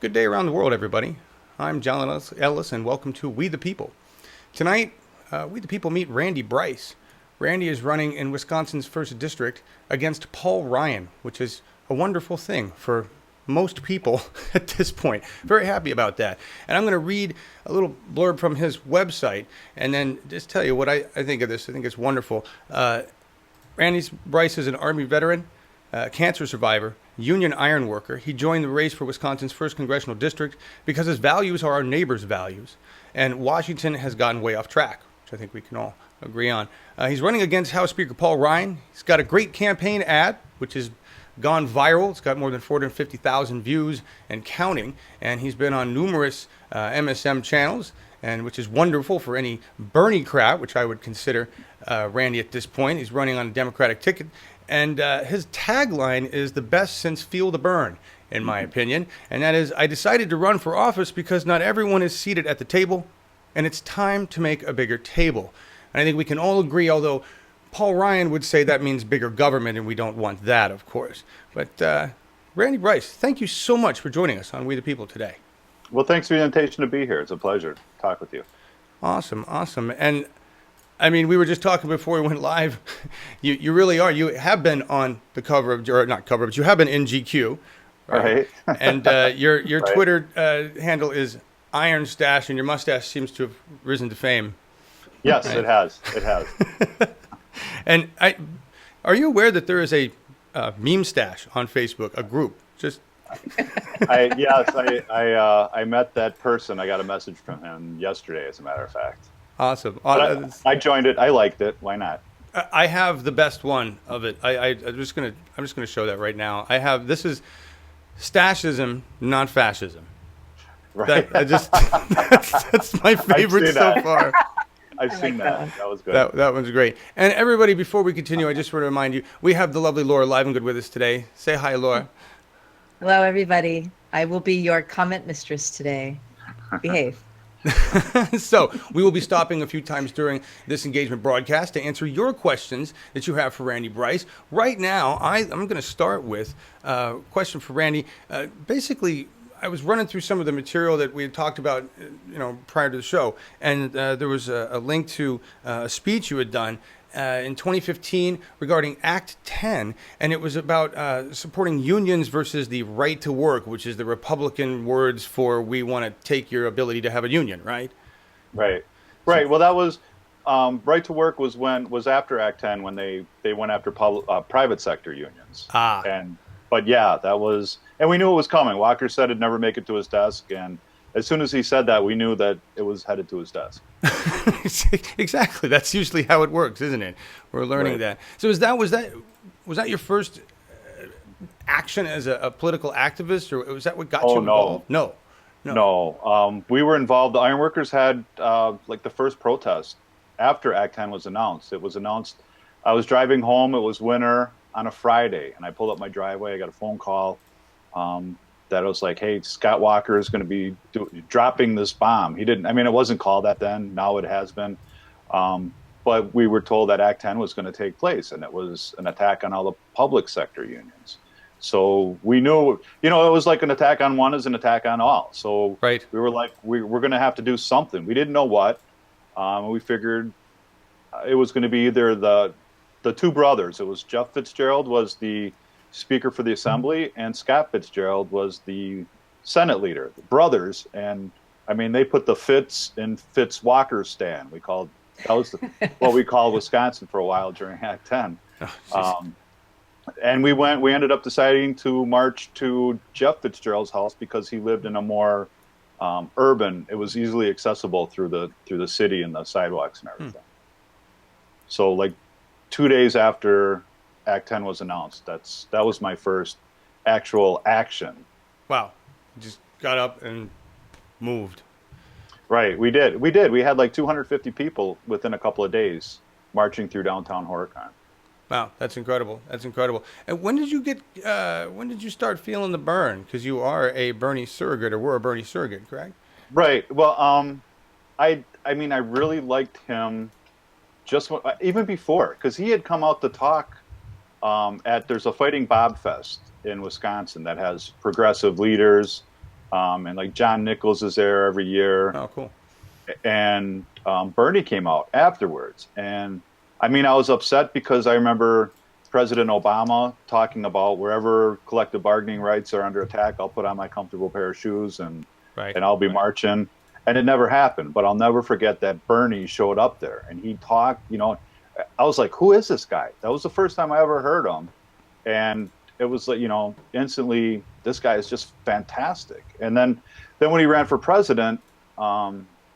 Good day around the world, everybody. I'm John Ellis, and welcome to We the People. Tonight, We the People meet Randy Bryce. Randy is running in Wisconsin's 1st District against Paul Ryan, which is a wonderful thing for most people at this point. Very happy about that. And I'm going to read a little blurb from his website and then just tell you what I think of this. I think it's wonderful. Randy Bryce is an Army veteran, cancer survivor, union ironworker. He joined the race for Wisconsin's 1st Congressional District because his values are our neighbors' values. And Washington has gotten way off track, which I think we can all agree on. He's running against House Speaker Paul Ryan. He's got a great campaign ad, which has gone viral. It's got more than 450,000 views and counting. And he's been on numerous MSM channels, and which is wonderful for any Bernie crowd, which I would consider Randy at this point. He's running on a Democratic ticket. And his tagline is the best since Feel the Burn, in my opinion. And that is, I decided to run for office because not everyone is seated at the table, and it's time to make a bigger table. And I think we can all agree, although Paul Ryan would say that means bigger government, and we don't want that, of course. But Randy Bryce, thank you so much for joining us on We the People today. Well, thanks for the invitation to be here. It's a pleasure to talk with you. Awesome. And I mean, we were just talking before we went live. You really are. You have been on the cover of, or not cover, but you have been in GQ. Right. And your right. Twitter handle is Iron Stache, and your mustache seems to have risen to fame. Yes, right? It has. It has. And are you aware that there is a meme stash on Facebook, a group? Just. I met that person. I got a message from him yesterday, as a matter of fact. Awesome. I joined it. I liked it. Why not? I have the best one of it. I'm just gonna show that right now. This is Stacheism, not fascism. Right. That's my favorite so far. I've seen that. That was good. That one's great. And everybody, before we continue, I just want to remind you, we have the lovely Laura live and good with us today. Say hi, Laura. Hello, everybody. I will be your comment mistress today. Behave. So we will be stopping a few times during this engagement broadcast to answer your questions that you have for Randy Bryce. Right now, I'm going to start with a question for Randy. Basically, I was running through some of the material that we had talked about, prior to the show, and there was a link to a speech you had done in 2015 regarding Act 10, and it was about supporting unions versus the right to work, which is the Republican words for we want to take your ability to have a union, right? Right. Well, that was right to work was after Act 10 when they went after private sector unions. But yeah, that was, and we knew it was coming. Walker said it'd never make it to his desk, and as soon as he said that, we knew that it was headed to his desk. Exactly. That's usually how it works, isn't it? We're learning that. So was that your first action as a political activist, or was that what got you involved? No. We were involved. The ironworkers had the first protest after Act 10 was announced. It was announced. I was driving home. It was winter on a Friday, and I pulled up my driveway. I got a phone call. That was like, hey, Scott Walker is going to be dropping this bomb. It wasn't called that then. Now it has been. But we were told that Act 10 was going to take place, and it was an attack on all the public sector unions. So we knew, it was like an attack on one is an attack on all. So right. We were like, we're going to have to do something. We didn't know what. We figured it was going to be either the two brothers. It was Jeff Fitzgerald was the Speaker for the Assembly, and Scott Fitzgerald was the Senate leader. The brothers, and they put the Fitz in Fitz Walker stand. That was what we called Wisconsin for a while during Act 10. And we ended up deciding to march to Jeff Fitzgerald's house because he lived in a more urban. It was easily accessible through the city and the sidewalks and everything. So 2 days after Act 10 was announced, that was my first actual action. Wow. You just got up and moved. Right. We did. We had 250 people within a couple of days marching through downtown Horicon. Wow, that's incredible. And when did you start feeling the burn? Because you are a Bernie surrogate, or were a Bernie surrogate, correct? Right. Well, I really liked him even before, because he had come out to talk there's a Fighting Bob Fest in Wisconsin that has progressive leaders, And like John Nichols is there every year. Oh, cool. And Bernie came out afterwards. And I mean, I was upset because I remember President Obama talking about wherever collective bargaining rights are under attack, I'll put on my comfortable pair of shoes and Right. I'll be marching. And it never happened. But I'll never forget that Bernie showed up there and he talked, I was like, who is this guy? That was the first time I ever heard him. And it was like, instantly, this guy is just fantastic. And then when he ran for president,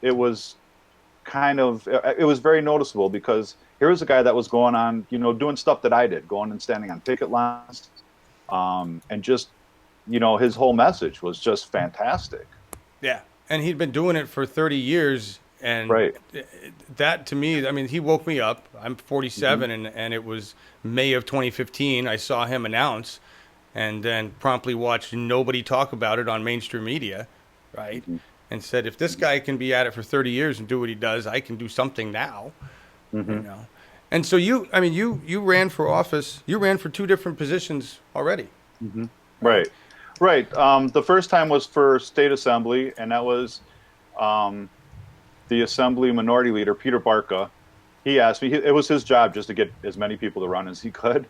it was it was very noticeable because here was a guy that was going on, doing stuff that I did, going and standing on picket lines. And just, his whole message was just fantastic. Yeah. And he'd been doing it for 30 years. And Right. that to me, I mean, he woke me up. I'm 47 and it was May of 2015. I saw him announce and then promptly watched nobody talk about it on mainstream media. Right. And said, if this guy can be at it for 30 years and do what he does, I can do something now. And so you ran for office. You ran for 2 different positions already. Right. The first time was for state assembly, and that was the assembly minority leader, Peter Barca. He asked me, it was his job just to get as many people to run as he could.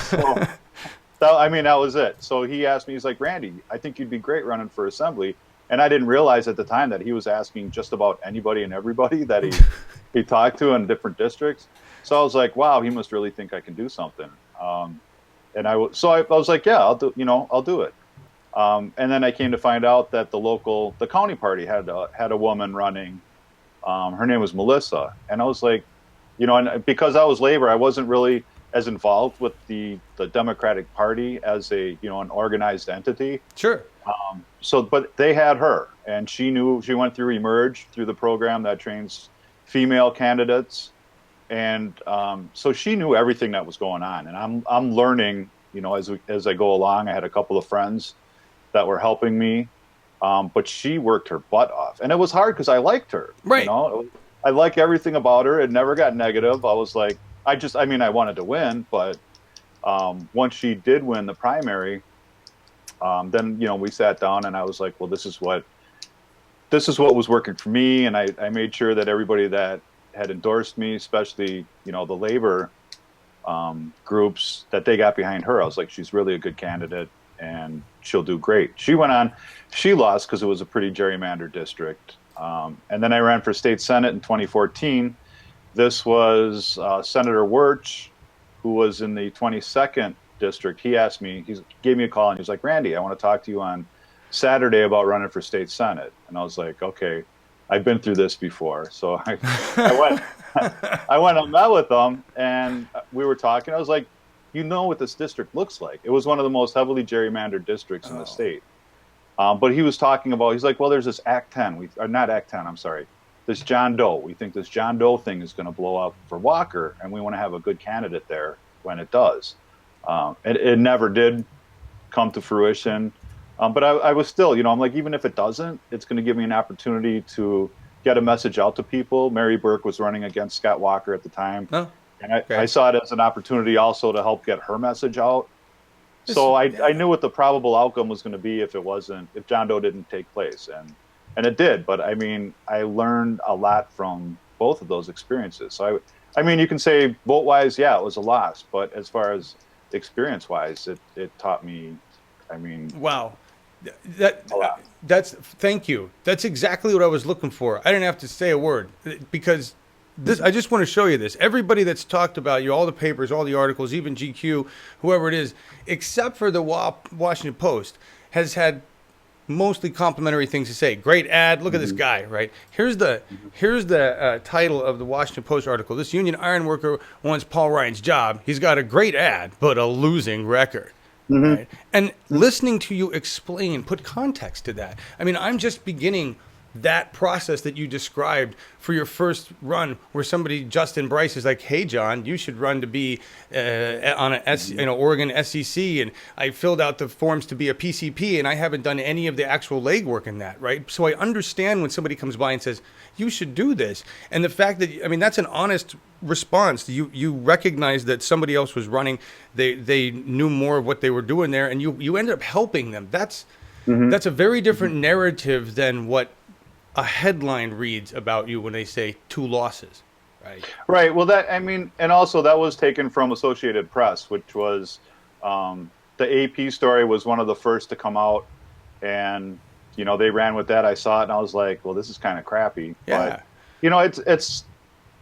So, that was it. So he asked me, he's like, Randy, I think you'd be great running for assembly. And I didn't realize at the time that he was asking just about anybody and everybody that he talked to in different districts. So I was like, wow, he must really think I can do something. And I was like, yeah, I'll do it. And then I came to find out that the county party had a woman running. Her name was Melissa. And I was like, and because I was labor, I wasn't really as involved with the Democratic Party as an organized entity. Sure. But they had her, and she went through Emerge, through the program that trains female candidates. And so she knew everything that was going on. And I'm learning, as I go along. I had a couple of friends that were helping me, but she worked her butt off. And it was hard because I liked her. Right. I like everything about her. It never got negative. I was like, I wanted to win, but once she did win the primary, then we sat down and I was like, well, this is what was working for me, and I made sure that everybody that had endorsed me, especially the labor groups, that they got behind her. I was like, she's really a good candidate and she'll do great. She went on, she lost because it was a pretty gerrymandered district, and then I ran for state senate in 2014. This was Senator Wirch, who was in the 22nd district. He asked me, he gave me a call and he was like, Randy, I want to talk to you on Saturday about running for state senate. And I was like, okay, I've been through this before. So I went and met with them and we were talking. I was like, what this district looks like. It was one of the most heavily gerrymandered districts in the state. But he was talking about, he's like, well, there's this Act 10, not Act 10, I'm sorry. This John Doe. We think this John Doe thing is going to blow up for Walker, and we want to have a good candidate there when it does. It never did come to fruition. But I was still, I'm like, even if it doesn't, it's going to give me an opportunity to get a message out to people. Mary Burke was running against Scott Walker at the time. Oh, and I saw it as an opportunity also to help get her message out. So I knew what the probable outcome was going to be if John Doe didn't take place. And it did. But I learned a lot from both of those experiences. So you can say vote-wise, yeah, it was a loss. But as far as experience-wise, it taught me, wow. a lot. Thank you. That's exactly what I was looking for. I didn't have to say a word because I just want to show you this. Everybody that's talked about you, all the papers, all the articles, even GQ, whoever it is, except for the Washington Post, has had mostly complimentary things to say. Great ad. Look at this guy, right? Here's the title of the Washington Post article. This union ironworker wants Paul Ryan's job. He's got a great ad, but a losing record. Right? And listening to you explain, put context to that. I'm just beginning that process that you described for your first run, where somebody, Justin Bryce, is like, "Hey, John, you should run to be on a Oregon SEC," and I filled out the forms to be a PCP, and I haven't done any of the actual legwork in that, right? So I understand when somebody comes by and says, "You should do this," and the fact that that's an honest response. You recognize that somebody else was running, they knew more of what they were doing there, and you ended up helping them. That's a very different narrative than what a headline reads about you when they say 2 losses, right? Right. Well, and also that was taken from Associated Press, which was the AP story was one of the first to come out, and they ran with that. I saw it and I was like, well, this is kind of crappy. Yeah. But it's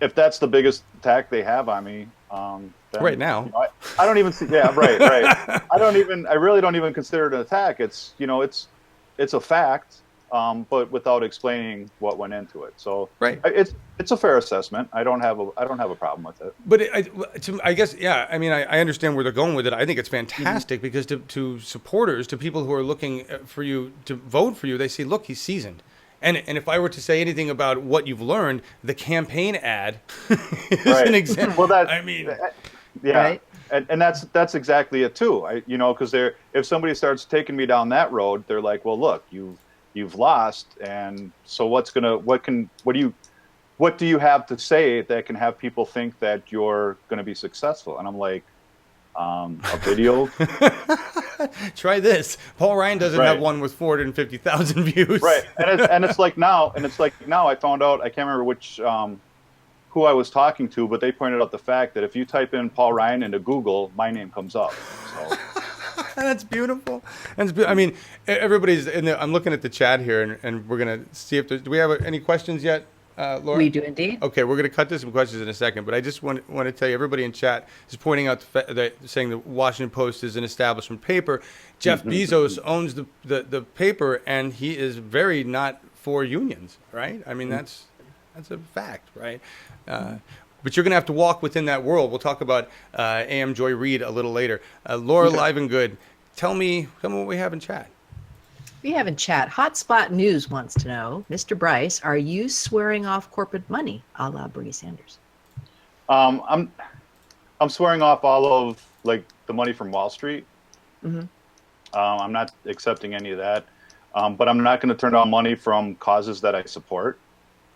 if that's the biggest attack they have on me, then, right now, I don't even see. Yeah, right. I really don't even consider it an attack. It's a fact. But without explaining what went into it. So right. It's a fair assessment. I don't have a problem with it. But I guess, yeah, I mean, I understand where they're going with it. I think it's fantastic because to supporters, to people who are looking for you to vote for you, they say, look, he's seasoned. And if I were to say anything about what you've learned, the campaign ad is an example. Well, yeah. Right. And that's exactly it too. Because if somebody starts taking me down that road, they're like, well, look, you've lost, and so what do you have to say that can have people think that you're going to be successful? And I'm like, a video. Try this. Paul Ryan doesn't have one with 450,000 views. Right. And it's like now I found out, I can't remember which who I was talking to, but they pointed out the fact that if you type in Paul Ryan into Google, my name comes up. So That's beautiful. I mean, everybody's in there. I'm looking at the chat here, and we're going to see if do we have any questions yet, Laura? We do indeed. Okay, we're going to cut to some questions in a second, but I just want to tell you, everybody in chat is pointing out saying the Washington Post is an establishment paper. Jeff Bezos owns the paper, and he is very not for unions, right? I mean, that's a fact, right? But you're going to have to walk within that world. We'll talk about A.M. Joy Reid a little later. Laura Live and Good, tell me what we have in chat. We have in chat. Hotspot News wants to know, Mr. Bryce, are you swearing off corporate money, a la Bernie Sanders? I'm swearing off all of the money from Wall Street. I'm not accepting any of that. But I'm not going to turn down money from causes that I support.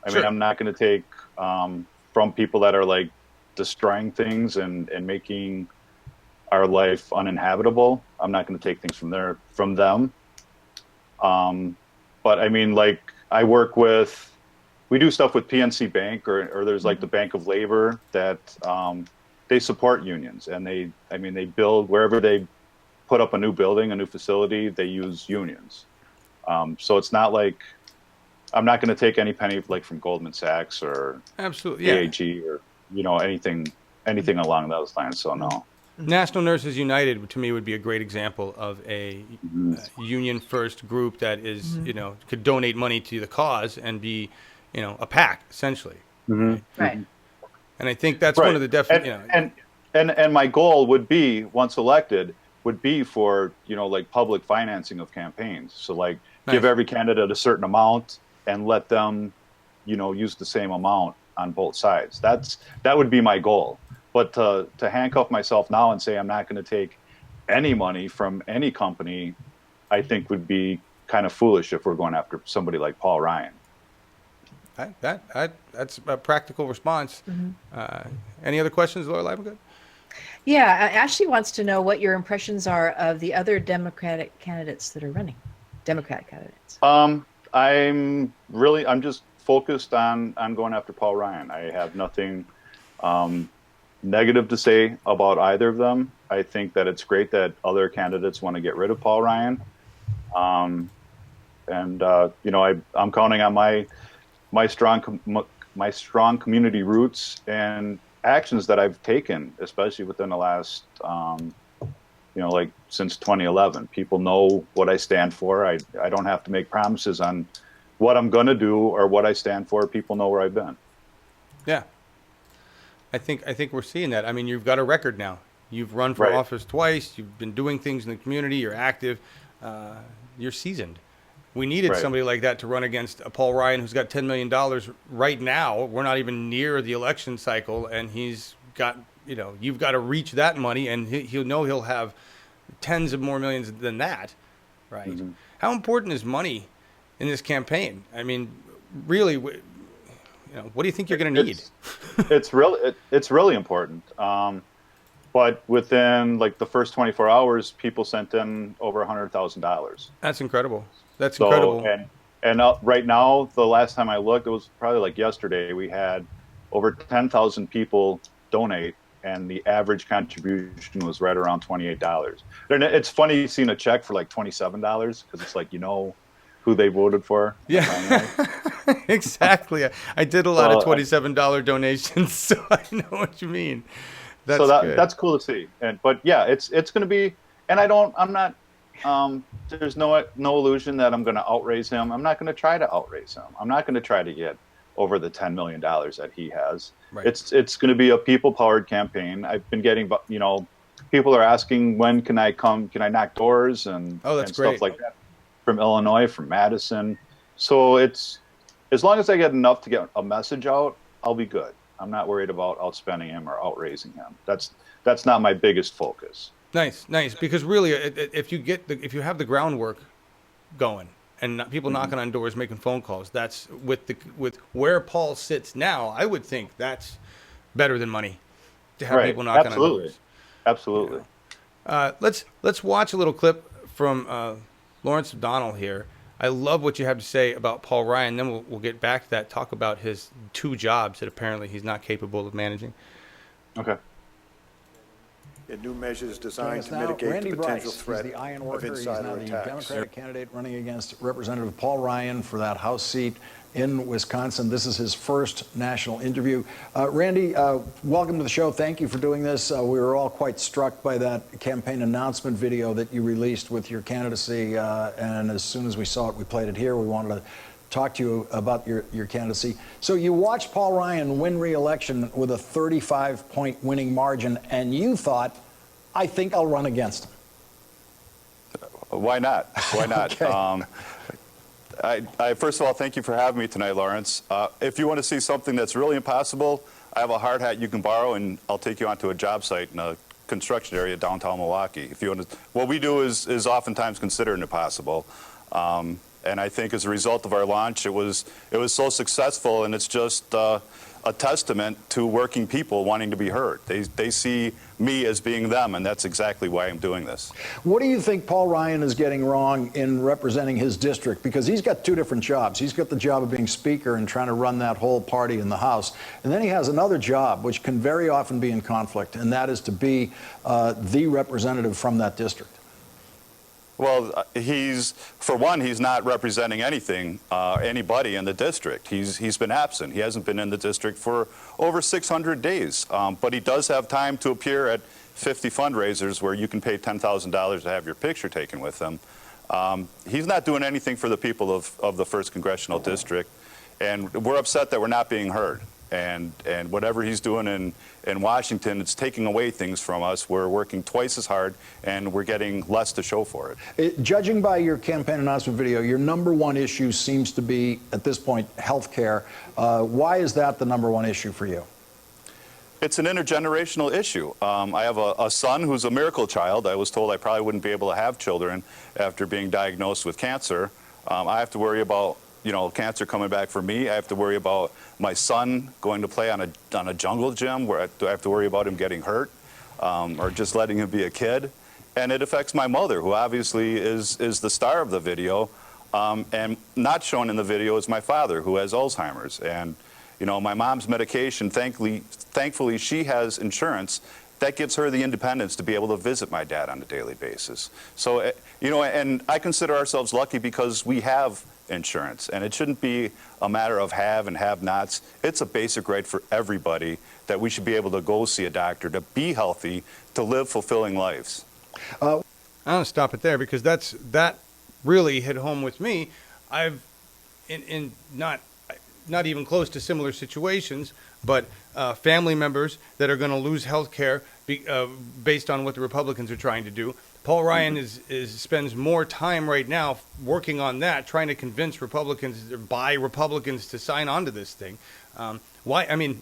I mean, I'm not going to take from people that are destroying things and making our life uninhabitable. I'm not going to take things from them. But I mean, we do stuff with PNC Bank or there's the Bank of Labor that they support unions, and they build wherever they put up a new building, a new facility, they use unions. So it's not I'm not going to take any penny from Goldman Sachs or absolutely AAG or anything along those lines. So no. National Nurses United to me would be a great example of a union first group that is could donate money to the cause and be a PAC essentially. Right. And I think that's one of the definite and my goal would be, once elected, would be for public financing of campaigns. So give every candidate a certain amount and let them, use the same amount on both sides. That would be my goal. But to handcuff myself now and say I'm not going to take any money from any company, I think would be kind of foolish if we're going after somebody like Paul Ryan. That's a practical response. Any other questions, Laura Livengood? Yeah, Ashley wants to know what your impressions are of the other Democratic candidates that are running. Democratic candidates. I'm just focused on going after Paul Ryan. I have nothing negative to say about either of them. I think that it's great that other candidates want to get rid of Paul Ryan. I'm counting on my strong community roots and actions that I've taken, especially within the last since 2011. People know what I stand for. I don't have to make promises on what I'm going to do or what I stand for. People know where I've been. Yeah. I think we're seeing that. I mean, you've got a record now. You've run for office twice. You've been doing things in the community. You're active. You're seasoned. We needed somebody like that to run against a Paul Ryan who's got $10 million right now. We're not even near the election cycle, and he's got, you've got to reach that money, and he'll have tens of more millions than that, right? Mm-hmm. How important is money in this campaign? I mean, really, what do you think you're going to need? It's really important. But within like the first 24 hours, people sent in over $100,000. That's incredible. That's So incredible. and right now, the last time I looked, it was probably like yesterday. We had over 10,000 people donate, and the average contribution was right around $28. And it's funny seeing a check for like $27 because it's like who they voted for. Yeah, exactly. I did a lot of $27 donations, so I know what you mean. That's good. That's cool to see. But yeah, it's going to be. And I'm not. There's no illusion that I'm going to outraise him. I'm not going to try to outraise him. I'm not going to try to get over the $10 million that he has. Right. It's going to be a people-powered campaign. I've been getting, people are asking when can I come? Can I knock doors and that's stuff great. like that from Illinois, from Madison. So it's as long as I get enough to get a message out, I'll be good. I'm not worried about outspending him or outraising him. That's not my biggest focus. Nice. Because really, if you have the groundwork going and people knocking on doors, making phone calls, that's with where Paul sits now. I would think that's better than money to have people knocking on doors. Absolutely. Let's watch a little clip from Lawrence O'Donnell here. I love what you have to say about Paul Ryan. Then we'll get back to that. Talk about his 2 jobs that apparently he's not capable of managing. Okay. New measures designed to mitigate Randy the potential Bryce, threat he's the ironworker. of He's insider now the attacks. Democratic candidate running against Representative Paul Ryan for that House seat in Wisconsin. This is his first national interview. Randy, welcome to the show. Thank you for doing this. We were all quite struck by that campaign announcement video that you released with your candidacy. And as soon as we saw it, we played it here. We wanted to talk to you about your candidacy. So you watched Paul Ryan win re-election with a 35-point winning margin, and you thought, I think I'll run against him. Why not? Why not? Okay. I first of all, thank you for having me tonight, Lawrence. If you want to see something that's really impossible, I have a hard hat you can borrow, and I'll take you onto a job site in a construction area downtown Milwaukee. If you want to, what we do is oftentimes considered impossible. And I think as a result of our launch, it was so successful, and it's just a testament to working people wanting to be heard. They see me as being them, and that's exactly why I'm doing this. What do you think Paul Ryan is getting wrong in representing his district? Because he's got 2 different jobs. He's got the job of being Speaker and trying to run that whole party in the House. And then he has another job, which can very often be in conflict, and that is to be the representative from that district. Well, he's not representing anybody in the district. He's been absent. He hasn't been in the district for over 600 days. But he does have time to appear at 50 fundraisers where you can pay $10,000 to have your picture taken with him. He's not doing anything for the people of the 1st Congressional District, and we're upset that we're not being heard. And whatever he's doing in Washington, it's taking away things from us. We're working twice as hard, and we're getting less to show for it. Judging by your campaign announcement video, your #1 issue seems to be, at this point, health care. Why is that the #1 issue for you? It's an intergenerational issue. I have a son who's a miracle child. I was told I probably wouldn't be able to have children after being diagnosed with cancer. I have to worry about cancer coming back for me. I have to worry about my son going to play on a jungle gym where I have to worry about him getting hurt or just letting him be a kid. And it affects my mother, who obviously is the star of the video. And not shown in the video is my father, who has Alzheimer's. And, my mom's medication, thankfully she has insurance. That gives her the independence to be able to visit my dad on a daily basis. So, and I consider ourselves lucky because we have insurance, and it shouldn't be a matter of have and have-nots. It's a basic right for everybody that we should be able to go see a doctor, to be healthy, to live fulfilling lives. I want to stop it there because that really hit home with me. I've in not even close to similar situations, but family members that are going to lose health care based on what the Republicans are trying to do. Paul Ryan spends more time right now working on that, trying to convince Republicans to sign on to this thing. Why? I mean,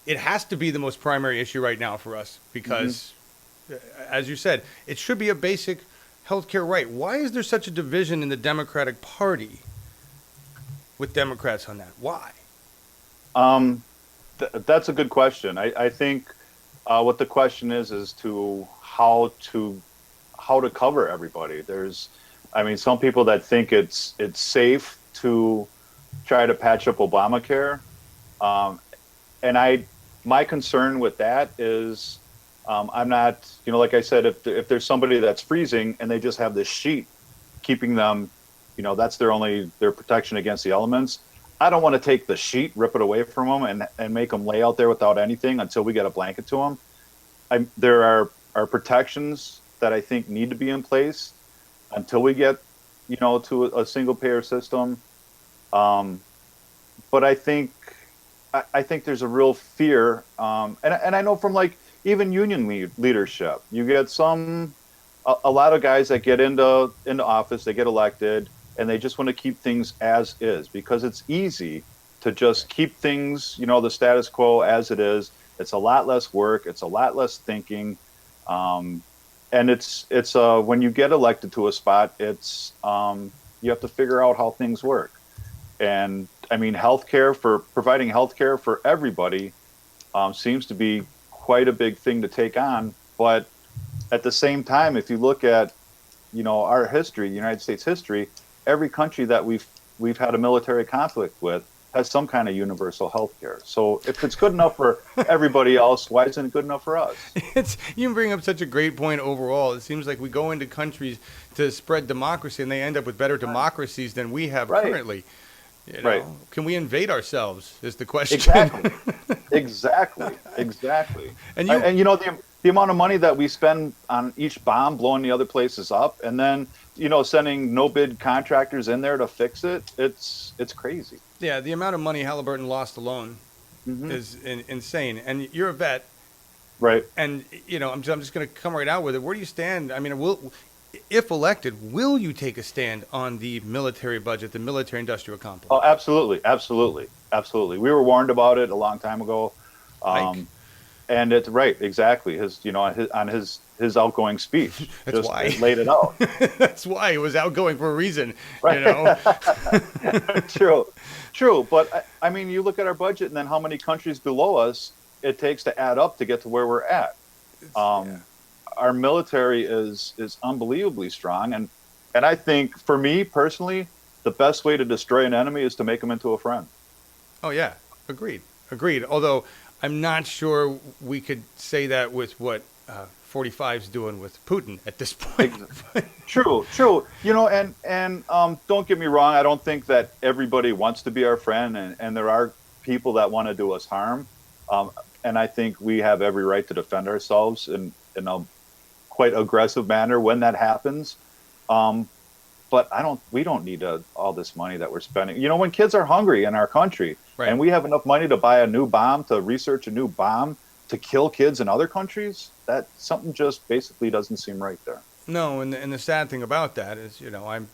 it has to be the most primary issue right now for us because, as you said, it should be a basic health care right. Why is there such a division in the Democratic Party with Democrats on that? Why? That's a good question. I think What the question is to how to cover everybody. Some people that think it's safe to try to patch up Obamacare, and my concern with that is I'm not, like I said, if there's somebody that's freezing and they just have this sheet keeping them, that's their protection against the elements. I don't want to take the sheet, rip it away from them, and make them lay out there without anything until we get a blanket to them. There are protections that I think need to be in place until we get, to a single payer system. But I think there's a real fear, and I know from like even union leadership, you get a lot of guys that get into office, they get elected, and they just want to keep things as is because it's easy to just keep things, the status quo as it is. It's a lot less work. It's a lot less thinking. And it's when you get elected to a spot, it's you have to figure out how things work. And I mean, providing healthcare for everybody seems to be quite a big thing to take on. But at the same time, if you look at, our history, United States history, every country that we've had a military conflict with has some kind of universal health care. So if it's good enough for everybody else, why isn't it good enough for us? You bring up such a great point overall. It seems like we go into countries to spread democracy, and they end up with better democracies than we have currently. Right. Can we invade ourselves is the question. Exactly. And the amount of money that we spend on each bomb blowing the other places up, and then sending no bid contractors in there to fix it, it's crazy. Yeah, the amount of money Halliburton lost alone is insane. And you're a vet, right? And I'm just going to come right out with it. Where do you stand? I mean, if elected, will you take a stand on the military budget, the military-industrial complex? Oh, absolutely. We were warned about it a long time ago, and it's right, exactly. His outgoing speech. That's why it laid it out. That's why it was outgoing for a reason. Right. True. But I mean, you look at our budget, and then how many countries below us it takes to add up to get to where we're at. Our military is unbelievably strong, and I think for me personally, the best way to destroy an enemy is to make them into a friend. Oh yeah, agreed. Although I'm not sure we could say that with what 45's doing with Putin at this point. True. And don't get me wrong. I don't think that everybody wants to be our friend, and there are people that want to do us harm. And I think we have every right to defend ourselves in a quite aggressive manner when that happens. But we don't need all this money that we're spending. When kids are hungry in our country, right, and we have enough money to buy a new bomb, to research a new bomb, to kill kids in other countries, that something just basically doesn't seem right there. No, and the sad thing about that is, I'm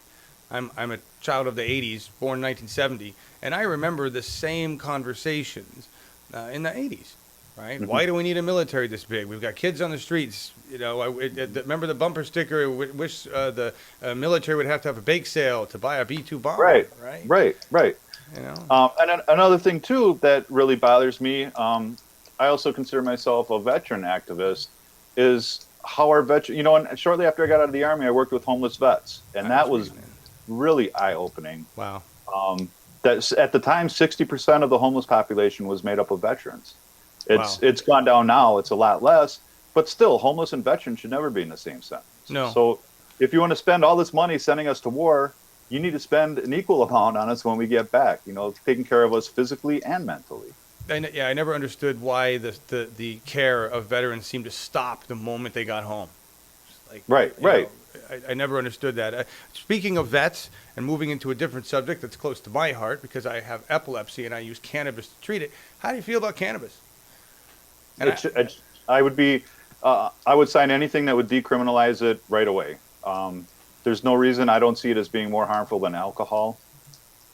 a child of the 80s, born in 1970, and I remember the same conversations in the 80s. Right? Mm-hmm. Why do we need a military this big? We've got kids on the streets. Remember the bumper sticker? Wish the military would have to have a bake sale to buy a B-2 bomber. Right. And another thing too that really bothers me. I also consider myself a veteran activist. Is how our veteran, and shortly after I got out of the Army, I worked with homeless vets, and that was really eye-opening. Wow. That at the time, 60% of the homeless population was made up of veterans. It's gone down now. It's a lot less, but still, homeless and veterans should never be in the same sentence. No. So if you want to spend all this money sending us to war, you need to spend an equal amount on us when we get back, taking care of us physically and mentally. I never understood why the care of veterans seemed to stop the moment they got home. Right. I never understood that. Speaking of vets, and moving into a different subject that's close to my heart, because I have epilepsy and I use cannabis to treat it, how do you feel about cannabis? I would sign anything that would decriminalize it right away. There's no reason I don't see it as being more harmful than alcohol.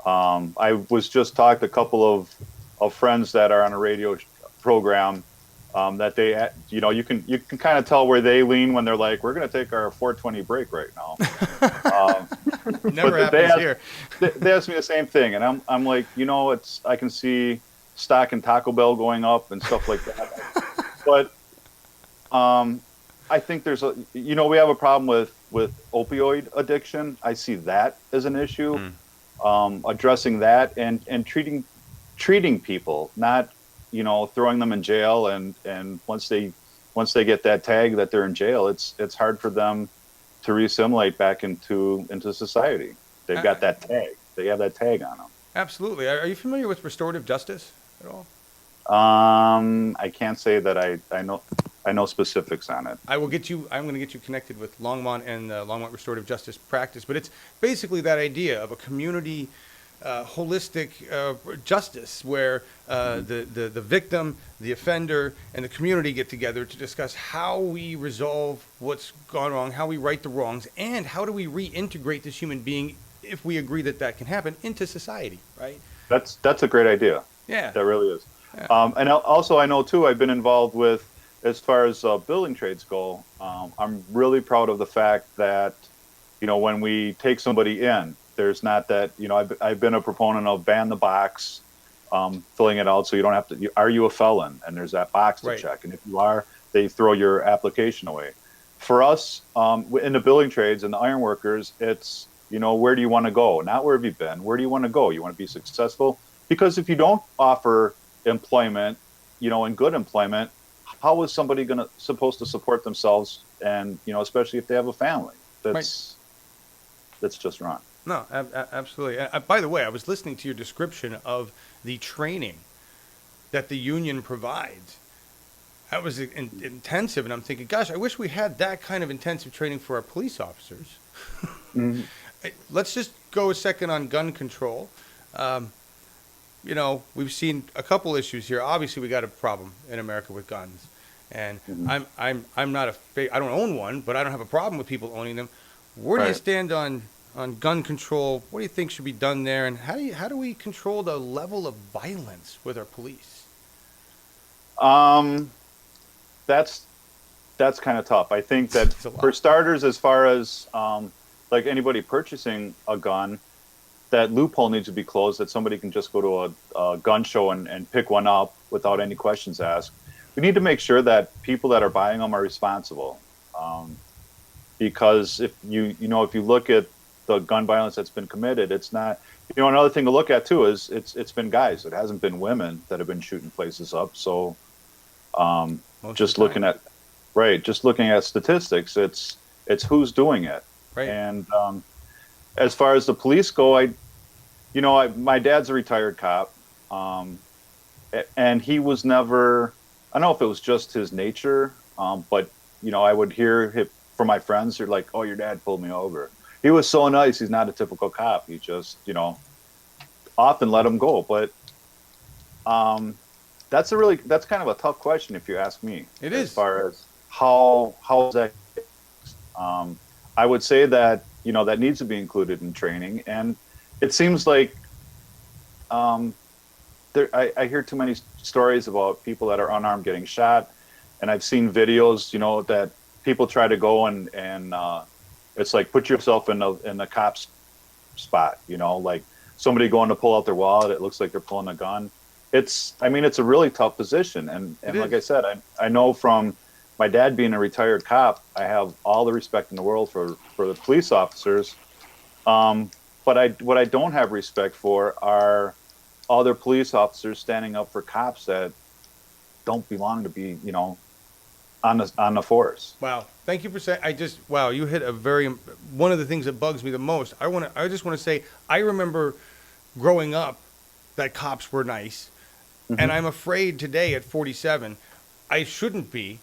I was just talked to a couple of friends that are on a radio program that they, you can kind of tell where they lean when they're like, we're going to take our 420 break right now. Never happens here. They asked me the same thing, and I'm like, I can see stock in Taco Bell going up and stuff like that. But I think there's we have a problem with opioid addiction. I see that as an issue. Addressing that and treating people, not throwing them in jail, and once they get that tag that they're in jail, it's hard for them to reassimilate back into society. They've got that tag. They have that tag on them. Absolutely. Are you familiar with restorative justice at all? I can't say that I know specifics on it. I'm going to get you connected with Longmont and the Longmont Restorative Justice Practice, but it's basically that idea of a community holistic justice where the victim, the offender, and the community get together to discuss how we resolve what's gone wrong, how we right the wrongs, and how do we reintegrate this human being, if we agree that can happen, into society, right? That's a great idea. Yeah. That really is. Yeah. And also, I know too, I've been involved with, as far as building trades go, I'm really proud of the fact that, when we take somebody in, there's not that, I've been a proponent of ban the box, filling it out so you don't have to, are you a felon? And there's that box to Right. check. And if you are, they throw your application away. For us, in the building trades and the ironworkers, it's, where do you want to go? Not where have you been? Where do you want to go? You want to be successful? Because if you don't offer employment, and good employment, how is somebody supposed to support themselves? And, especially if they have a family, that's just wrong. No, absolutely. By the way, I was listening to your description of the training that the union provides. That was intensive, and I'm thinking, gosh, I wish we had that kind of intensive training for our police officers. Mm-hmm. Let's just go a second on gun control. We've seen a couple issues here. Obviously, we got a problem in America with guns, and I'm not I don't own one, but I don't have a problem with people owning them. Where do you stand on gun control? What do you think should be done there, and how do we control the level of violence with our police? That's kind of tough. I think that for starters, as far as like anybody purchasing a gun, that loophole needs to be closed, that somebody can just go to a gun show and pick one up without any questions asked. We need to make sure that people that are buying them are responsible. Because if you look at the gun violence that's been committed, it's not, another thing to look at too is it's been guys. It hasn't been women that have been shooting places up. So just looking at statistics, it's who's doing it. Right. And as far as the police go, my dad's a retired cop, and he was never, I don't know if it was just his nature, but I would hear from my friends, they're like, "Oh, your dad pulled me over. He was so nice. He's not a typical cop. He just, often let him go." But that's kind of a tough question if you ask me. It is. As far as how is that? I would say that that needs to be included in training, and it seems like I hear too many stories about people that are unarmed getting shot, and I've seen videos, that people try to go and it's like put yourself in the cop's spot, like somebody going to pull out their wallet, it looks like they're pulling a gun. It's a really tough position, and like I said, I know from my dad being a retired cop, I have all the respect in the world for the police officers. But what I don't have respect for are other police officers standing up for cops that don't belong to be, on the force. Wow. Thank you for saying. You hit one of the things that bugs me the most. I just want to say, I remember growing up that cops were nice, and I'm afraid today at 47, I shouldn't be.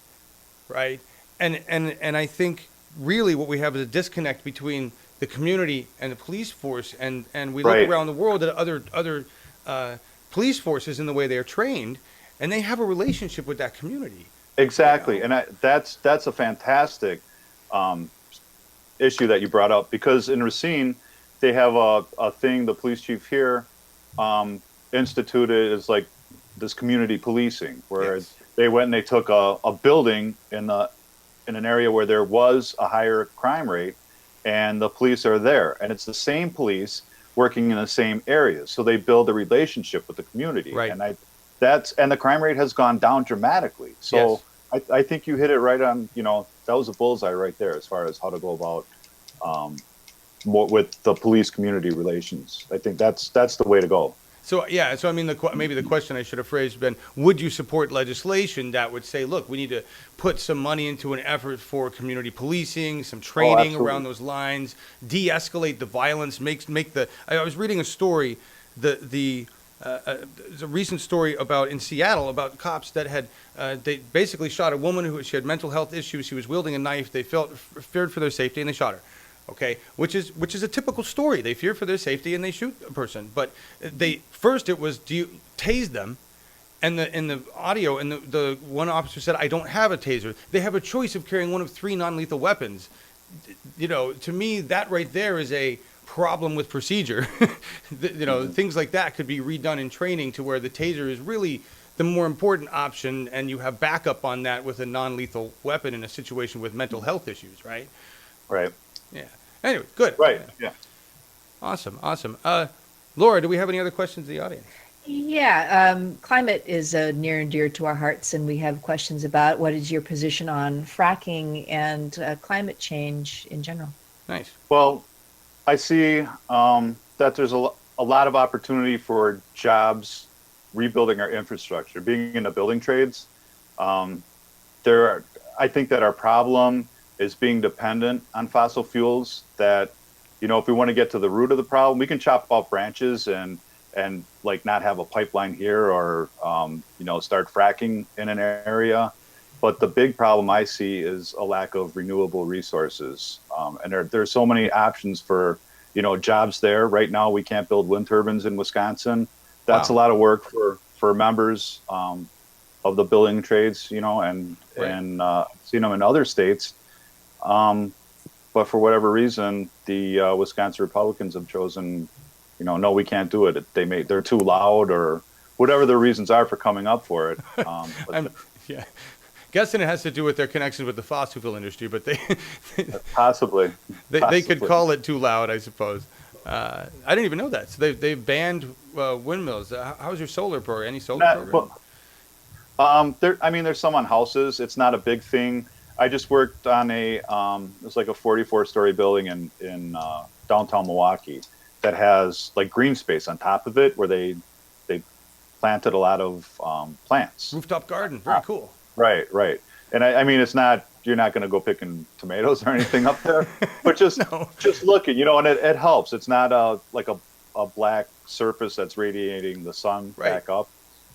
Right, and I think really what we have is a disconnect between the community and the police force, and we look around the world at other police forces in the way they are trained, and they have a relationship with that community. Exactly, and that's a fantastic issue that you brought up, because in Racine they have a thing the police chief here instituted is like this community policing, where they went and they took a building in an area where there was a higher crime rate, and the police are there, and it's the same police working in the same areas, so they build a relationship with the community, right. And the crime rate has gone down dramatically. So I think you hit it right on. That was a bullseye right there as far as how to go about more with the police community relations. I think that's the way to go. So yeah, so I mean, maybe the question I should have phrased been: would you support legislation that would say, look, we need to put some money into an effort for community policing, some training absolutely. around those lines, de-escalate the violence, make the. I was reading a story, there's a recent story in Seattle about cops that had they basically shot a woman she had mental health issues. She was wielding a knife. They feared for their safety and they shot her. Okay, which is a typical story. They fear for their safety and they shoot a person. But it was, do you tase them? And in the audio, and the one officer said, I don't have a taser. They have a choice of carrying one of 3 non-lethal weapons. To me, that right there is a problem with procedure. Things like that could be redone in training to where the taser is really the more important option, and you have backup on that with a non-lethal weapon in a situation with mental health issues, right? Right. Yeah. Anyway, good. Right. Yeah. Awesome. Laura, do we have any other questions in the audience? Yeah, climate is near and dear to our hearts, and we have questions about what is your position on fracking and climate change in general. Nice. Well, I see that there's a lot of opportunity for jobs, rebuilding our infrastructure, being in the building trades. I think that our problem is being dependent on fossil fuels. That, if we want to get to the root of the problem, we can chop off branches and like not have a pipeline here or start fracking in an area. But the big problem I see is a lack of renewable resources. And there's so many options for, jobs there. Right now, we can't build wind turbines in Wisconsin. That's Wow. a lot of work for members of the building trades, and Right. and seen them in other states. But for whatever reason, the Wisconsin Republicans have chosen, no, we can't do it. They're too loud, or whatever the reasons are for coming up for it. I'm guessing it has to do with their connection with the fossil fuel industry, but Possibly. they could call it too loud, I suppose. I didn't even know that. So they've banned windmills. How's your solar program? Any solar program? There's some on houses. It's not a big thing. I just worked on it's like a 44-story building in downtown Milwaukee that has like green space on top of it where they planted a lot of plants. Rooftop garden. Very cool. Right. And it's not, you're not going to go picking tomatoes or anything up there, but just looking, and it helps. It's not like a black surface that's radiating the sun back up.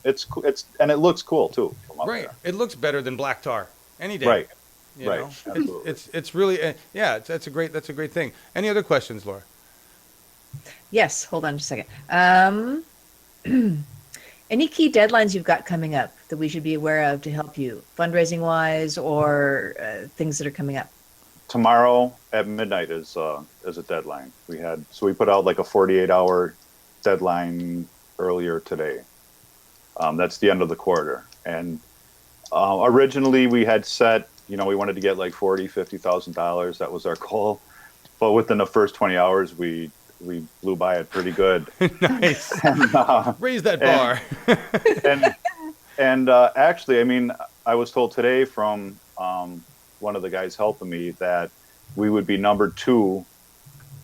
And it looks cool too from up there. It looks better than black tar any day. Right. Absolutely. It's really that's a great thing. Any other questions, Laura? Yes, hold on just a second. Any key deadlines you've got coming up that we should be aware of to help you, fundraising wise, or things that are coming up? Tomorrow at midnight is a deadline. We put out like a 48-hour deadline earlier today. That's the end of the quarter. And originally we had set, we wanted to get like $50,000. That was our goal. But within the first 20 hours, we blew by it pretty good. Nice. Raise that bar. And actually, I was told today from one of the guys helping me that we would be number 2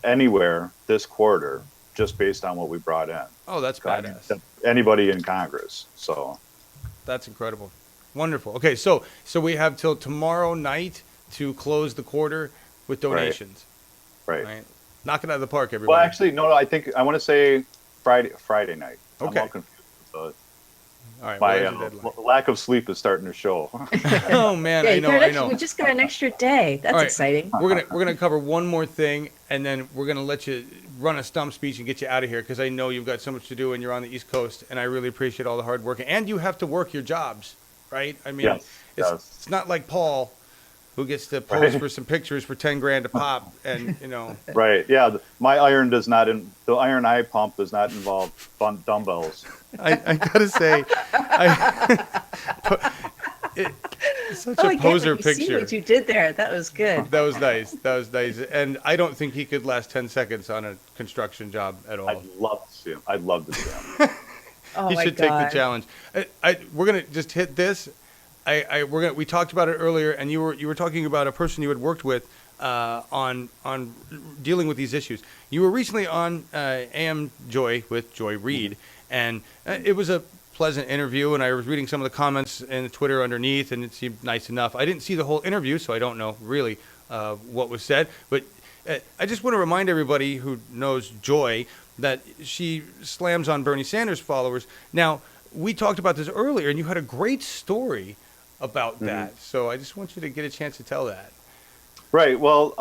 anywhere this quarter, just based on what we brought in. Oh, that's badass. Anybody in Congress. So that's incredible. Wonderful. Okay, so we have till tomorrow night to close the quarter with donations. Right. Knock it out of the park, everybody. Well, actually, no. I think I want to say Friday night. Okay. I'm all confused. All right. My lack of sleep is starting to show. Oh man, I know. We just got an extra day. That's exciting. We're gonna cover one more thing, and then we're gonna let you run a stump speech and get you out of here because I know you've got so much to do and you're on the East Coast, and I really appreciate all the hard work. And you have to work your jobs, right? It's not like Paul, who gets to pose for some pictures for $10,000 a pop, and Right. Yeah. My iron the iron I pump does not involve dumbbells. I gotta say, it's such a poser picture. See what you did there. That was good. That was nice. And I don't think he could last 10 seconds on a construction job at all. I'd love to see him. I'd love to see him. Oh He my should God. take the challenge. We're gonna just hit this. we talked about it earlier, and you were talking about a person you had worked with on dealing with these issues. You were recently on AM Joy with Joy Reid, and it was a pleasant interview, and I was reading some of the comments in Twitter underneath, and it seemed nice enough. I didn't see the whole interview, so I don't know really what was said, but I just want to remind everybody who knows Joy that she slams on Bernie Sanders followers. Now, we talked about this earlier, and you had a great story about that, so I just want you to get a chance to tell that. Right. Well,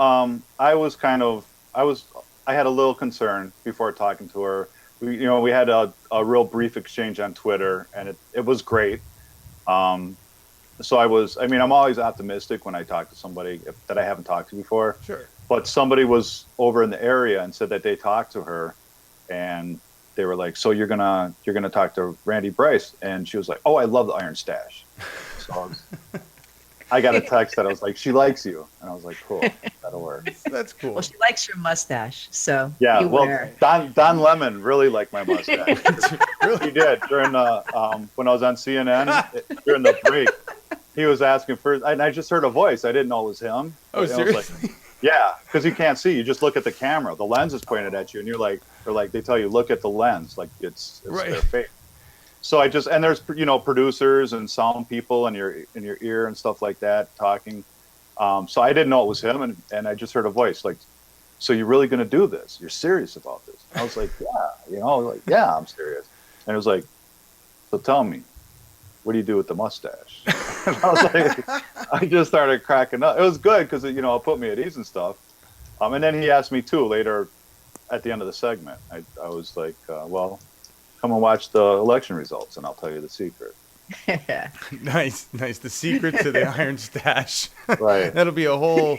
I had a little concern before talking to her. We had a real brief exchange on Twitter, and it was great. So I'm always optimistic when I talk to somebody that I haven't talked to before. Sure. But somebody was over in the area and said that they talked to her, and they were like, "So you're gonna talk to Randy Bryce?" And she was like, "Oh, I love the Iron Stache." So I got a text that I was like, "She likes you," and I was like, "Cool, that'll work." That's cool. Well, she likes your mustache, so Yeah, beware. Don Lemon really liked my mustache. Really? He did during the when I was on CNN during the break. He was asking for, and I just heard a voice. I didn't know it was him. Oh, And I was seriously? like, yeah, because you can't see. You just look at the camera. The lens is pointed at you, and you're like, or like they tell you, look at the lens, like it's Right. their face. So I just, and there's producers and sound people in your ear and stuff like that talking. So I didn't know it was him, and I just heard a voice like, "So you're really going to do this? You're serious about this?" And I was like, "Yeah, yeah, I'm serious." And it was like, "So tell me, what do you do with the mustache?" And I was like, I just started cracking up. It was good because it put me at ease and stuff. And then he asked me too later at the end of the segment. I was like, well, come and watch the election results, and I'll tell you the secret. Nice. The secret to the Iron Stache. Right. That'll be a whole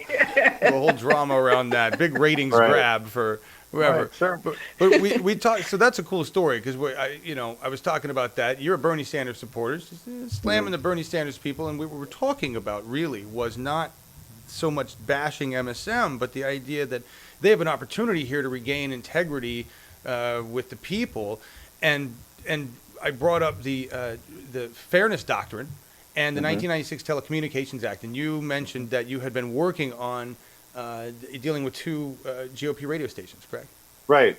drama around that. Big ratings grab for whoever. Right, sure. But we talked. So that's a cool story because I was talking about that. You're a Bernie Sanders supporter, slamming the Bernie Sanders people, and what we were talking about really was not so much bashing MSM, but the idea that they have an opportunity here to regain integrity with the people, and I brought up the Fairness Doctrine and the 1996 Telecommunications Act, and you mentioned that you had been working on dealing with two GOP radio stations, correct? Right.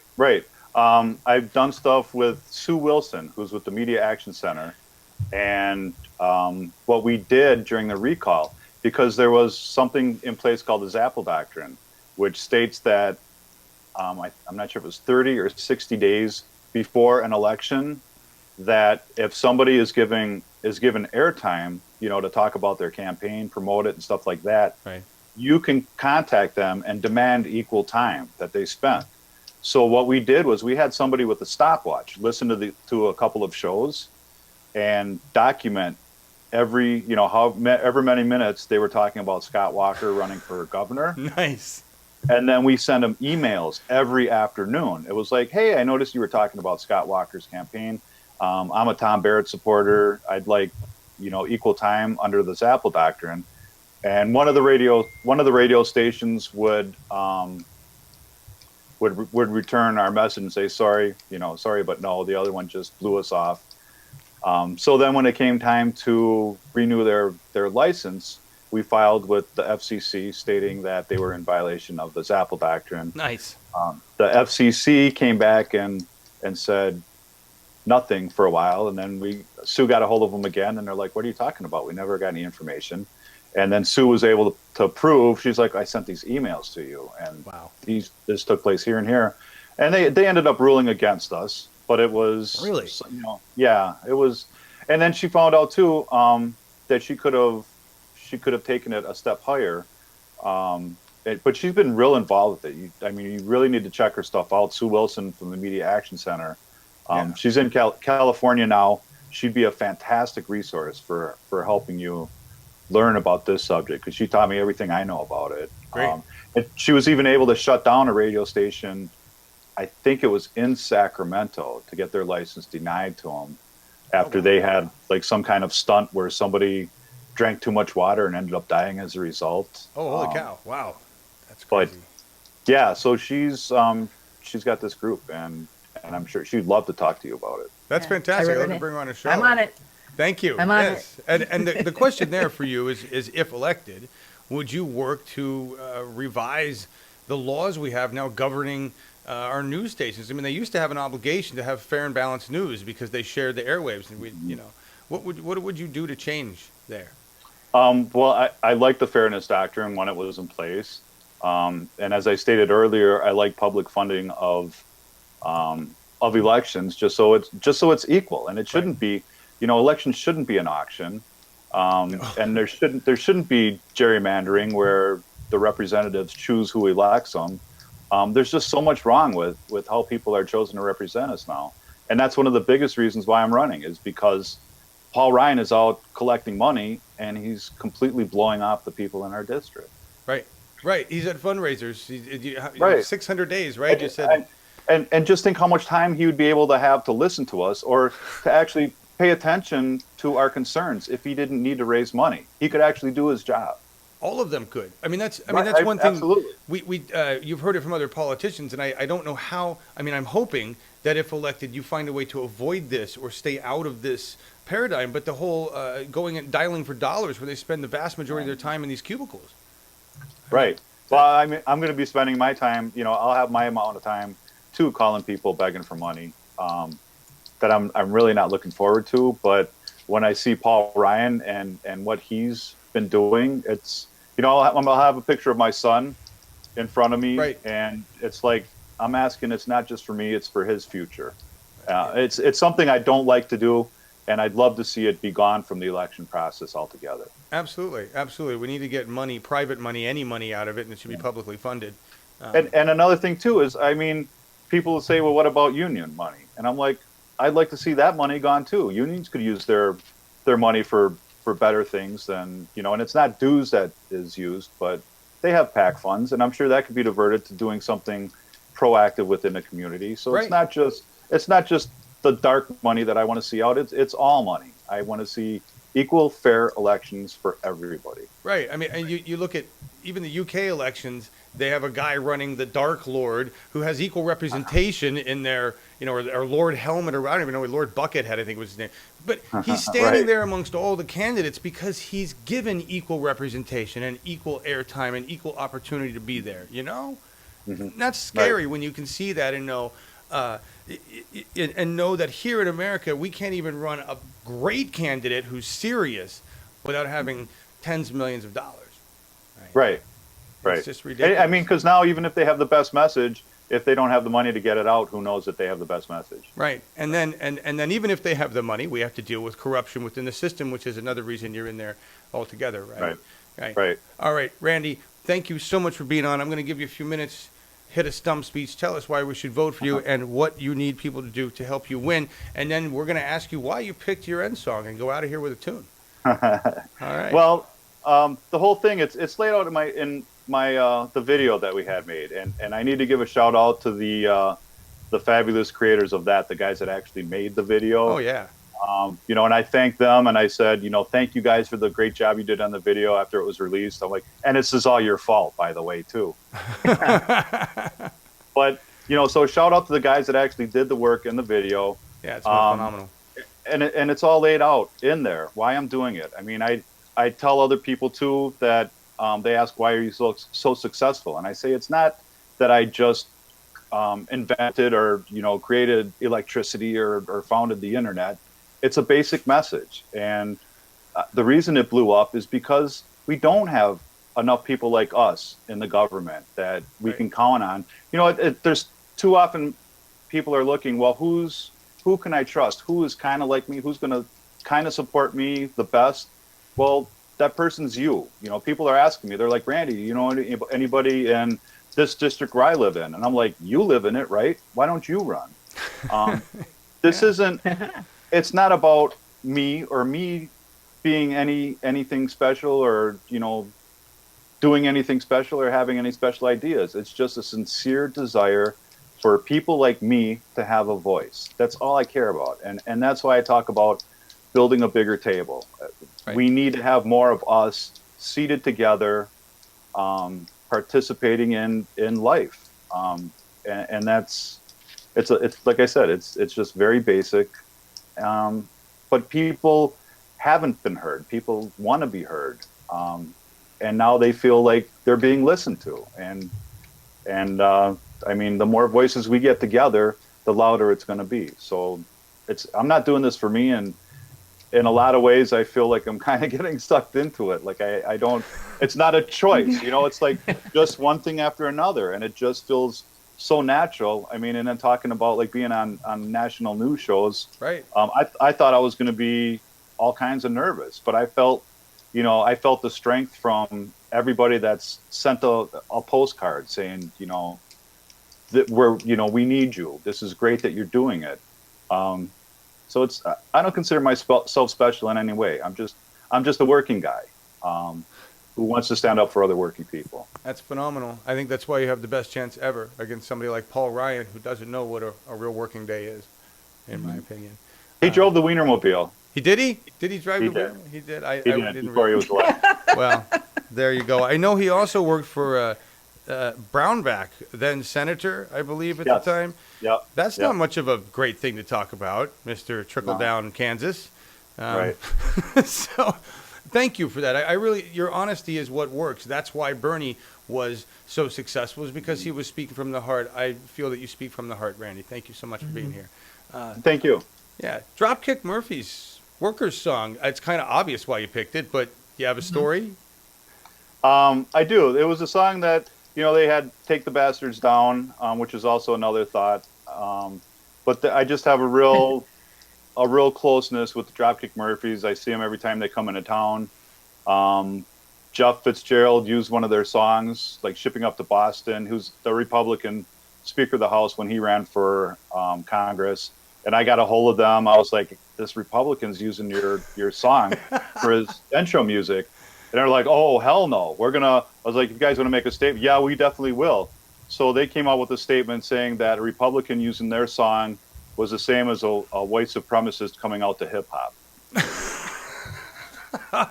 I've done stuff with Sue Wilson, who's with the Media Action Center, and what we did during the recall, because there was something in place called the Zapple Doctrine, which states that I'm not sure if it was 30 or 60 days before an election, that if somebody is given airtime, to talk about their campaign, promote it, and stuff like that, Right. you can contact them and demand equal time that they spent. So what we did was we had somebody with a stopwatch listen to a couple of shows and document every however many minutes they were talking about Scott Walker running for governor. Nice. And then we send them emails every afternoon. It was like, "Hey, I noticed you were talking about Scott Walker's campaign. I'm a Tom Barrett supporter. I'd like, equal time under the Zapple Doctrine." And one of the radio stations would return our message and say, "Sorry, sorry, but no." The other one just blew us off. So then when it came time to renew their license, we filed with the FCC stating that they were in violation of the Zapple Doctrine. Nice. The FCC came back and said nothing for a while, and then Sue got a hold of them again, and they're like, "What are you talking about? We never got any information." And then Sue was able to prove. She's like, "I sent these emails to you, and Wow. this took place here and here," and they ended up ruling against us. But it was Really? Yeah, it was. And then she found out too that she could have taken it a step higher. But she's been real involved with it. You really need to check her stuff out. Sue Wilson from the Media Action Center. She's in California now. She'd be a fantastic resource for helping you learn about this subject, because she taught me everything I know about it. Great. And she was even able to shut down a radio station. I think it was in Sacramento, to get their license denied to them after they had like some kind of stunt where somebody drank too much water and ended up dying as a result. Oh, holy cow! Wow, that's but- crazy. Yeah, so she's got this group, and I'm sure she'd love to talk to you about it. That's Yeah. fantastic. I I'd love read to it. bring her on a show. I'm on it. Thank you. I'm on Yes. And the question there for you is if elected, would you work to revise the laws we have now governing our news stations? I mean, they used to have an obligation to have fair and balanced news because they shared the airwaves, and what would you do to change there? Well, I like the fairness doctrine when it was in place, and as I stated earlier, I like public funding of elections just so it's equal, and it shouldn't be, elections shouldn't be an auction, and there shouldn't be gerrymandering where the representatives choose who elects them. There's just so much wrong with how people are chosen to represent us now, and that's one of the biggest reasons why I'm running, is because Paul Ryan is out collecting money and he's completely blowing off the people in our district. Right. He's at fundraisers. Right. 600 days, right? You said. And just think how much time he would be able to have to listen to us or to actually pay attention to our concerns if he didn't need to raise money. He could actually do his job. All of them could. That's Right, one thing. absolutely. You've heard it from other politicians, and I don't know how. I'm hoping that if elected, you find a way to avoid this or stay out of this paradigm. But the whole going and dialing for dollars, where they spend the vast majority of their time in these cubicles. Right. Well, I'm going to be spending my time. I'll have my amount of time too, calling people begging for money. That I'm really not looking forward to. But when I see Paul Ryan and what he's been doing, it's I'll have a picture of my son in front of me, right. And it's like I'm asking. It's not just for me; it's for his future. It's something I don't like to do, and I'd love to see it be gone from the election process altogether. Absolutely. We need to get money, private money, any money out of it, and it should be publicly funded. And another thing too is, people will say, well, what about union money? And I'm like, I'd like to see that money gone too. Unions could use their money for better things than, and it's not dues that is used, but they have PAC funds, and I'm sure that could be diverted to doing something proactive within the community. So right. It's not just the dark money that I want to see out. It's all money. I want to see equal, fair elections for everybody. Right. And you look at even the UK elections, they have a guy running the Dark Lord who has equal representation in their, or Lord Helmet, or I don't even know, Lord Buckethead, I think was his name. But he's standing right. there amongst all the candidates because he's given equal representation and equal airtime and equal opportunity to be there, Mm-hmm. That's scary right. when you can see that and know that here in America, we can't even run a great candidate who's serious without having tens of millions of dollars. Right. It's just ridiculous. Because now even if they have the best message, if they don't have the money to get it out, who knows that they have the best message? Right. And then even if they have the money, we have to deal with corruption within the system, which is another reason you're in there altogether. Right. All right, Randy, thank you so much for being on. I'm going to give you a few minutes. Hit a stump speech. Tell us why we should vote for you and what you need people to do to help you win. And then we're going to ask you why you picked your end song and go out of here with a tune. All right. Well, the whole thing, it's laid out in my the video that we had made, and I need to give a shout out to the fabulous creators of that, the guys that actually made the video. Oh yeah. And I thanked them, and I said, thank you guys for the great job you did on the video after it was released. I'm like, and this is all your fault, by the way, too. But so shout out to the guys that actually did the work in the video. Yeah, it's phenomenal. And it's all laid out in there why I'm doing it. I tell other people too that they ask, why are you so successful? And I say, it's not that I just invented or created electricity or founded the internet. It's a basic message, and the reason it blew up is because we don't have enough people like us in the government that we can count on. There's too often people are looking, well, who can I trust? Who is kind of like me? Who's going to kind of support me the best? Well, that person's you. People are asking me, they're like, Randy, anybody in this district where I live in? And I'm like, you live in it, right? Why don't you run? This isn't, it's not about me or me being anything special or, doing anything special or having any special ideas. It's just a sincere desire for people like me to have a voice. That's all I care about. And that's why I talk about building a bigger table. Right. We need to have more of us seated together, participating in life. And that's, it's like I said, it's just very basic. But people, haven't been heard. People want to be heard, and now they feel like they're being listened to. And I mean, the more voices we get together, the louder it's going to be. So I'm not doing this for me, and in a lot of ways, I feel like I'm kind of getting sucked into it. Like I don't. It's not a choice, you know. It's like just one thing after another, and it just feels so natural. I mean, and then talking about like being on national news shows. Right. I thought I was going to be all kinds of nervous, but I felt the strength from everybody that's sent a postcard saying, you know, that we need you. This is great that you're doing it. So I don't consider myself special in any way. I'm just a working guy who wants to stand up for other working people. That's phenomenal. I think that's why you have the best chance ever against somebody like Paul Ryan, who doesn't know what a real working day is, in my opinion. He drove the Wienermobile. He did he? Did he drive He the did. Wiener? He did. He did before he was elected. Well, there you go. I know he also worked for Brownback, then senator, I believe, at the time. Yep. That's not much of a great thing to talk about, Mr. Trickle Down Kansas. Right. So thank you for that. I really, your honesty is what works. That's why Bernie was so successful, is because he was speaking from the heart. I feel that you speak from the heart, Randy. Thank you so much for being here. Thank you. Yeah. Dropkick Murphys, Workers Song. It's kind of obvious why you picked it, but you have a story? I do. It was a song that, you know, they had Take the Bastards Down, which is also another thought. But I just have a real closeness with the Dropkick Murphys. I see them every time they come into town. Jeff Fitzgerald used one of their songs, like Shipping Up to Boston, who's the Republican Speaker of the House when he ran for Congress. And I got a hold of them. I was like, this Republican's using your song for his intro music. And they're like, oh, hell no. I was like, if you guys want to make a statement, yeah, we definitely will. So they came out with a statement saying that a Republican using their song was the same as a white supremacist coming out to hip hop.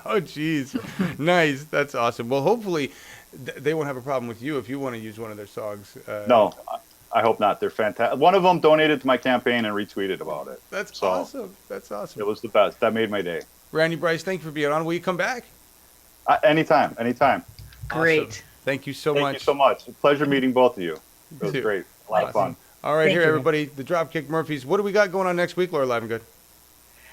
Oh, geez. Nice. That's awesome. Well, hopefully they won't have a problem with you if you want to use one of their songs. No, I hope not. They're fantastic. One of them donated to my campaign and retweeted about it. That's awesome. That's awesome. It was the best. That made my day. Randy Bryce, thank you for being on. Will you come back? Anytime. Great. Awesome. Thank you so much. Thank you so much. A pleasure meeting both of you. It was too. great. A lot of fun. All right, Thank here, you. everybody, the Dropkick Murphys. What do we got going on next week, Laura Live and Good?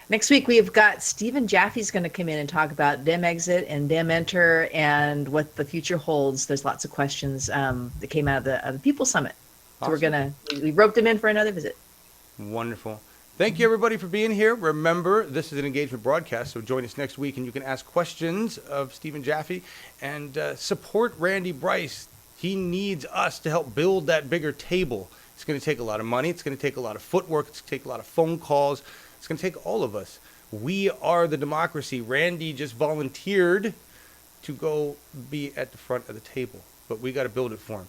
Next week, we've got Stephen Jaffe's going to come in and talk about Dem Exit and Dem Enter and what the future holds. There's lots of questions that came out of the People Summit. So Awesome. we roped him in for another visit. Wonderful. Thank you, everybody, for being here. Remember, this is an engagement broadcast, so join us next week, and you can ask questions of Stephen Jaffe and support Randy Bryce. He needs us to help build that bigger table. It's going to take a lot of money. It's going to take a lot of footwork. It's going to take a lot of phone calls. It's going to take all of us. We are the democracy. Randy just volunteered to go be at the front of the table, but we got to build it for him.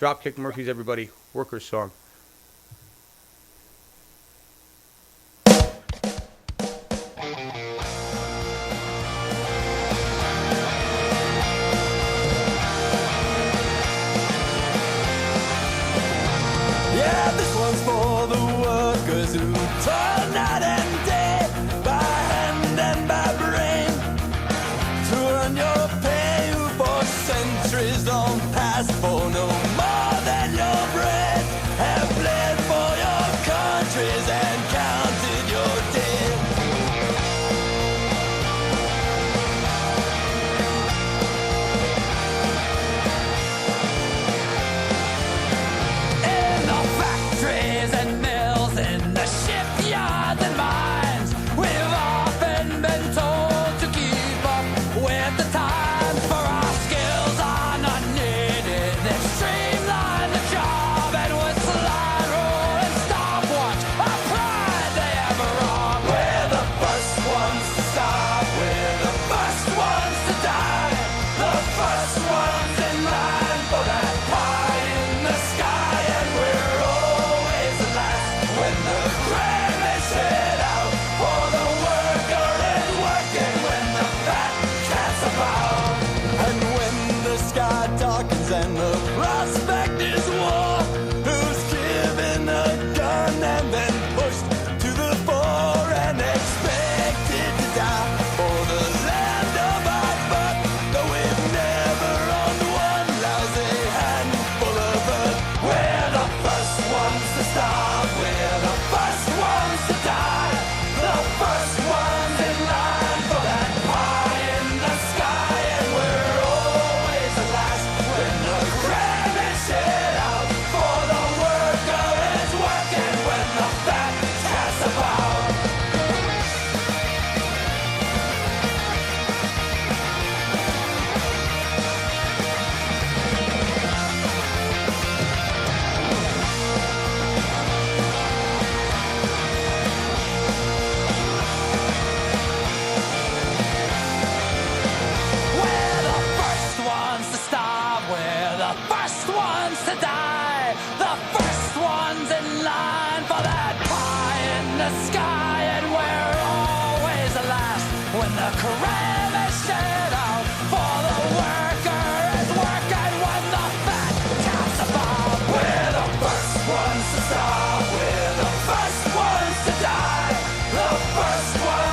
Dropkick Murphys, everybody. Workers Song. Yeah, this one's for the workers who toil night and day, by hand and by brain, to earn your pay, who for centuries don't pass for no more than your bread. when the cream is set out for the worker is working when the fat counts above. We're the first ones to stop, we're the first ones to die, the first ones